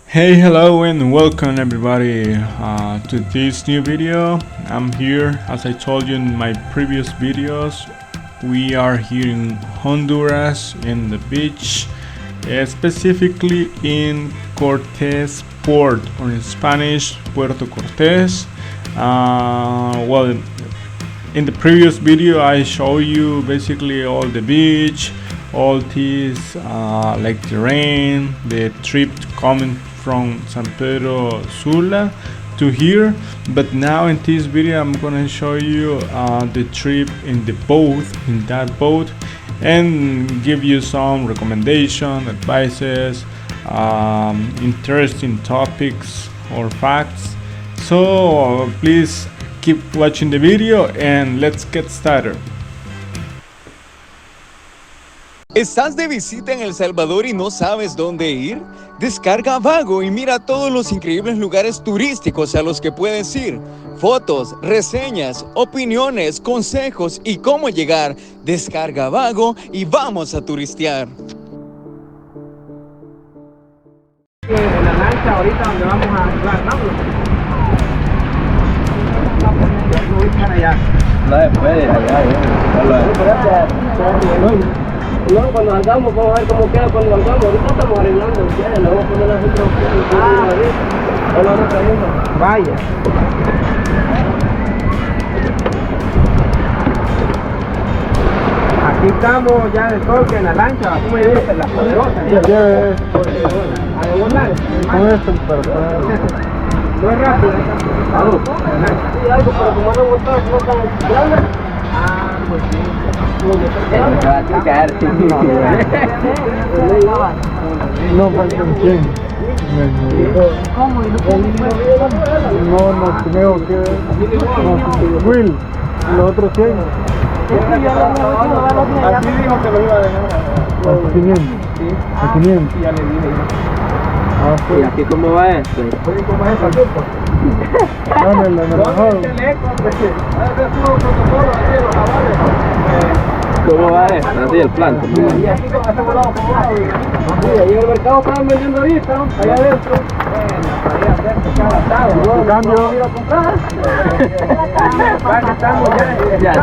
Hey, hello and welcome everybody to this new video. I'm here, as I told you in my previous videos, we are here in Honduras in the beach, specifically in Cortés port, or in Spanish, Puerto Cortés. Well, in the previous video I show you basically all the beach, all this like terrain, the trip coming from San Pedro Sula to here. But now in this video I'm gonna show you the trip in the boat, in that boat, and give you some recommendation, advices, interesting topics or facts. So please keep watching the video and let's get started. ¿Estás de visita en El Salvador y no sabes dónde ir? Descarga Vago y mira todos los increíbles lugares turísticos a los que puedes ir. Fotos, reseñas, opiniones, consejos y cómo llegar. Descarga Vago y vamos a turistear. En la lancha ahorita donde vamos a jugar, vámonos. Voy para allá. No se puede, allá, Y luego cuando salgamos vamos a ver cómo queda cuando salgamos. Ahorita estamos arreglando, ¿entiendes? Le vamos a poner las otras opciones. Vaya. Aquí estamos ya de toque en la lancha. ¿Cómo me dices? Las poderosas. ¿A de volar? No es rápido. Sí, algo, pero como no botas, no tan grandes. Ah, pues sí. No, ¿con quién? ¿Cómo? No creo que... Will, los otros 100. Así dijo que lo iba a dejar. A 500. A 500. Ya le dije. ¿Y aquí cómo va esto? Oye, ¿cómo es esa culpa? No, me lo mejor. ¿Cómo va esto? Así el plan. Y aquí hacemos lado por lado. Sí, ahí en el mercado estaban vendiendo ahorita, allá adentro. Bueno, allá adentro, cada atado. En cambio, ir a comprar. Estamos ya.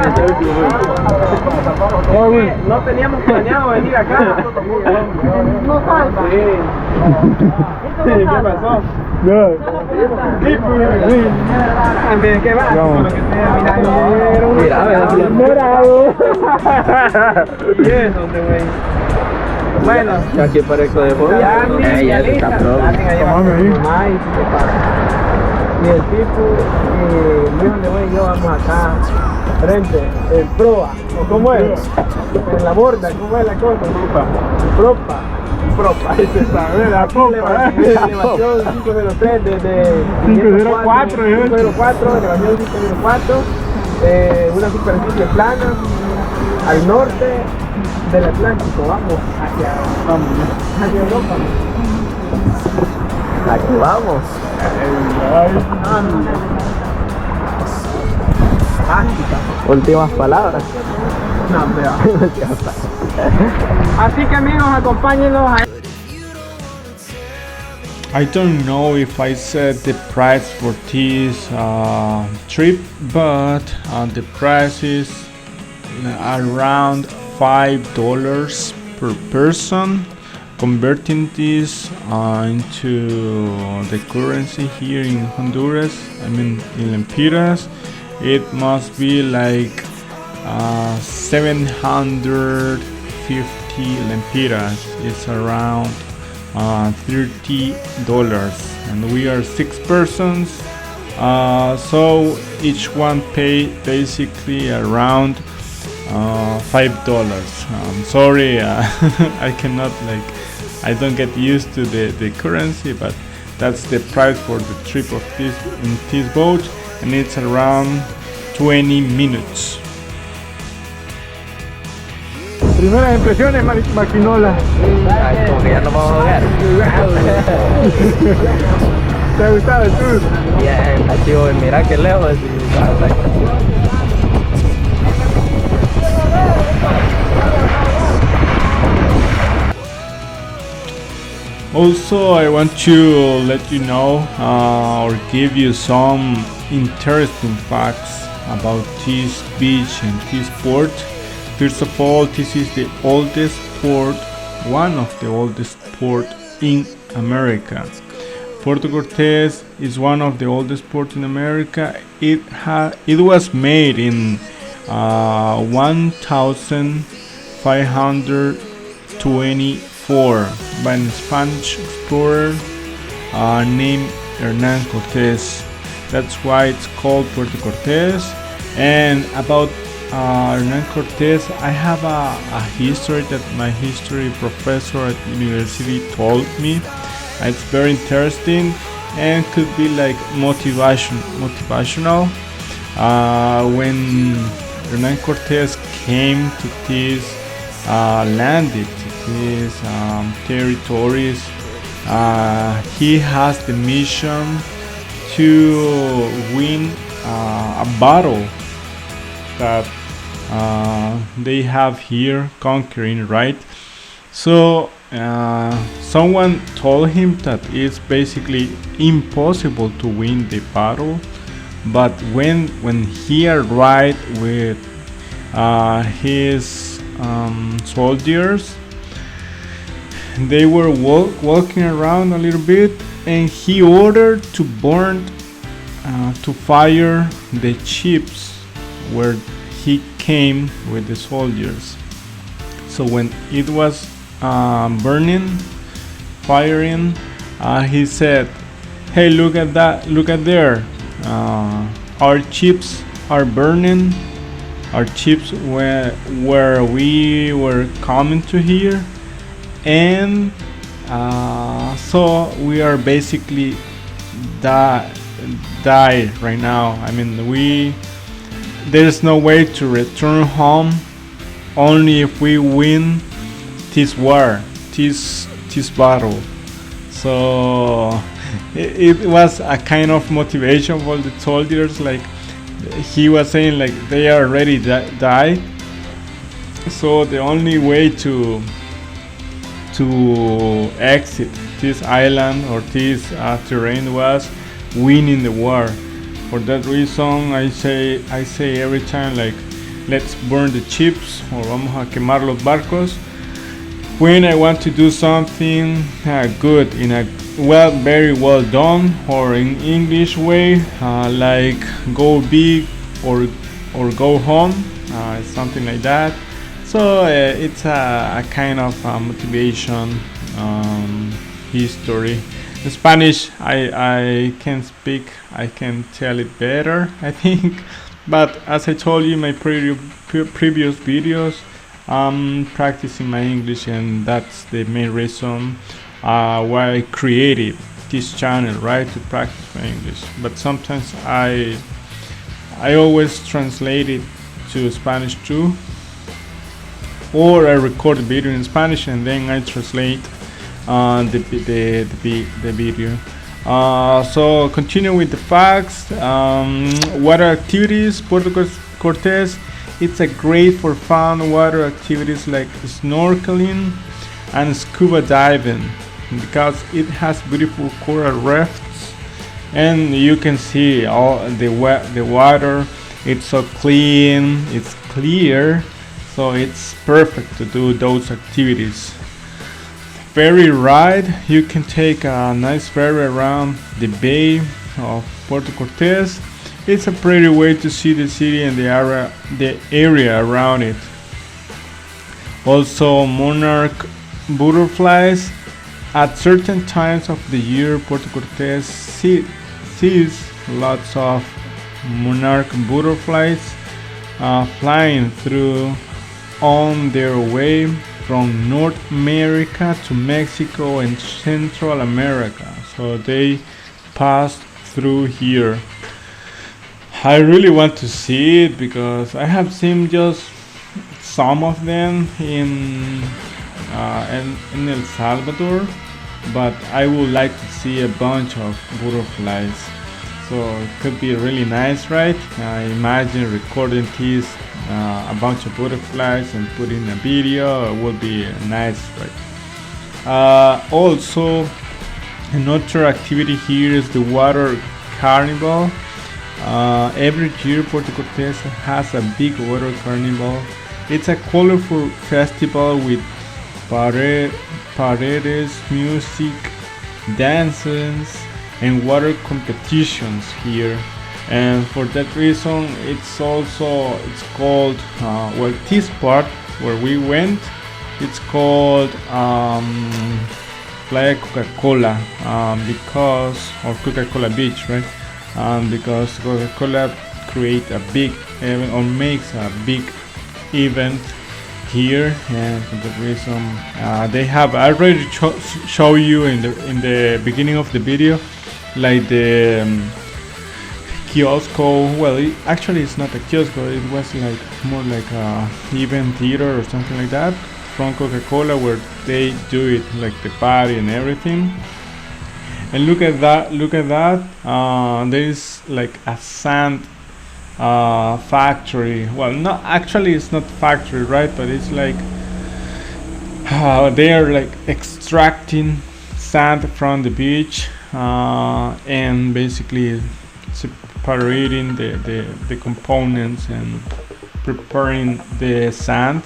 No teníamos planeado venir acá. No falta. Sí. ¿Qué pasó? no. ¿Qué va? Mira, Morado. ¿Y eso, güey? Bueno, aquí parezco de joven. ya está pro. Y el tipo, Luis Getaway y yo vamos acá, frente, en proa, ¿o cómo es? En la borda, ¿cómo es la cosa? Propa. Ese sabe, la propa. Elevación 503 desde 504, 504, elevación 504, una superficie plana, al norte del Atlántico, vamos hacia Europa. Aquí vamos. Últimas palabras. Así que amigos, acompáñenos a... I don't know if I said the price for this trip, but the price is around $5 per person. Converting this into the currency here in Honduras, I mean in lempiras, it must be like 750 lempiras. It's around $30, and we are 6 persons, so each one pay basically around $5. Sorry, I cannot, like, I don't get used to the currency, but that's the price for the trip of this in this boat, and it's around 20 minutes. Primeras impresiones, Maquinola. Como que ya no vamos a jugar. ¿Te ha gustado el tour? Bien, aquí voy, mira que lejos. Also, I want to let you know or give you some interesting facts about this beach and this port. First of all, this is the oldest port, one of the oldest port in America. Puerto Cortés is one of the oldest ports in America. It was made in 1524 by a Spanish explorer named Hernan Cortés. That's why it's called Puerto Cortés. And about Hernan Cortés, I have a history that my history professor at university told me. It's very interesting and could be like motivational. When Hernan Cortés came to this landed to these territories, he has the mission to win a battle that they have here conquering, right? So someone told him that it's basically impossible to win the battle, but when he arrived with his soldiers, they were walking around a little bit, and he ordered to burn to fire the ships where he came with the soldiers. So when it was burning, firing, he said, "Hey, look at that! Look at there! Our ships are burning. Our ships where we were coming to here, and so we are basically die right now. I mean, there's no way to return home, only if we win this war, this battle." So it was a kind of motivation for the soldiers. Like he was saying, like they are already die. So the only way to exit this island or this terrain was winning the war. For that reason, I say every time, like, let's burn the ships or vamos a quemar los barcos when I want to do something good, in a very well done, or in English way, like go big or go home, something like that. So it's a kind of motivation history. In Spanish, I can speak, I can tell it better, I think. But as I told you in my previous videos, I'm practicing my English, and that's the main reason why I created this channel, right? To practice my English. But sometimes I always translate it to Spanish too, or I record the video in Spanish and then I translate the video. So continue with the facts. Water activities. Puerto Cortés, it's a great for fun water activities like snorkeling and scuba diving, because it has beautiful coral reefs, and you can see all the water. It's so clean, it's clear, so it's perfect to do those activities. Ferry ride. You can take a nice ferry around the bay of Puerto Cortés. It's a pretty way to see the city and the area around it. Also, monarch butterflies. At certain times of the year, Puerto Cortés sees lots of monarch butterflies flying through on their way from North America to Mexico and Central America. So they passed through here. I really want to see it because I have seen just some of them in El Salvador, but I would like to see a bunch of butterflies. So it could be really nice, right? Imagine recording this a bunch of butterflies and putting a video. It would be nice, right? Also, another activity here is the water carnival. Every year Puerto Cortez has a big water carnival. It's a colorful festival with paredes, music, dances, and water competitions here. And for that reason, it's called well, this part where we went, it's called Playa Coca-Cola, because, or Coca-Cola Beach, right? Because Coca-Cola create a big event or makes a big event here, and for that reason they have already show you in the beginning of the video, like the kiosco. Well, actually it's not a kiosco, it was like more like a event theater or something like that from Coca-Cola, where they do it like the party and everything. And look at that, there is like a sand factory. Well, not actually, it's not factory, right? But it's like they are like extracting sand from the beach, and basically separating the components and preparing the sand.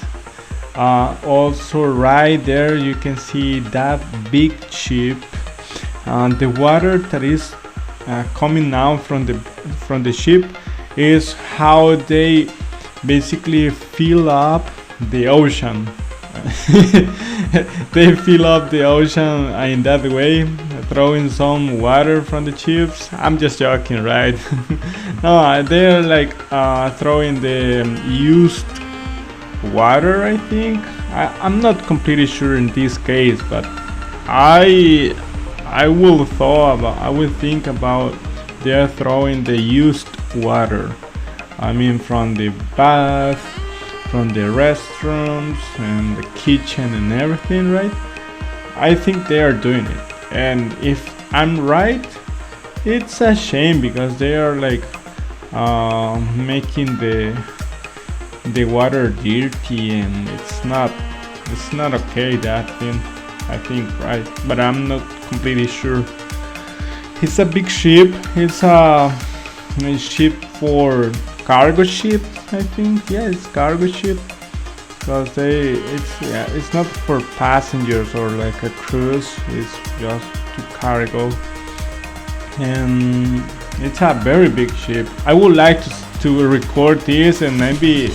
Also right there you can see that big ship. The water that is coming out from the ship is how they basically fill up the ocean. They fill up the ocean in that way, throwing some water from the ships. I'm just joking, right? No, they're like throwing the used water, I think. I'm not completely sure in this case, but I will think about they're throwing the used water. I mean, from the bath, from the restaurants and the kitchen and everything, right? I think they are doing it. And if I'm right, it's a shame, because they are like making the water dirty, and it's not okay, that thing, I think, right? But I'm not completely sure. It's a big ship. It's a ship for cargo ship, I think. Yeah, it's cargo ship, because it's not for passengers or like a cruise. It's just to cargo, and it's a very big ship. I would like to record this and maybe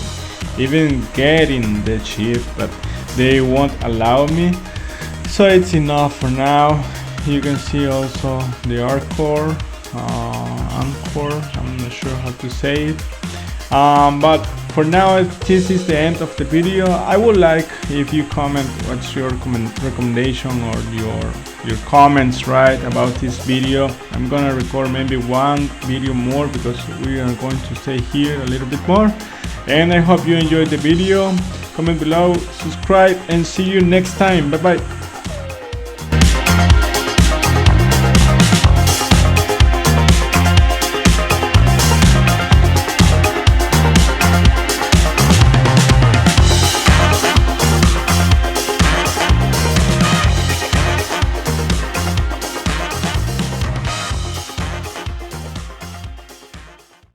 even get in the ship, but they won't allow me. So it's enough for now. You can see also the Anchor, I'm not sure how to say it. But for now, this is the end of the video. I would like if you comment what's your recommendation or your comments, right, about this video. I'm gonna record maybe one video more, because we are going to stay here a little bit more. And I hope you enjoyed the video. Comment below, subscribe, and see you next time. Bye bye.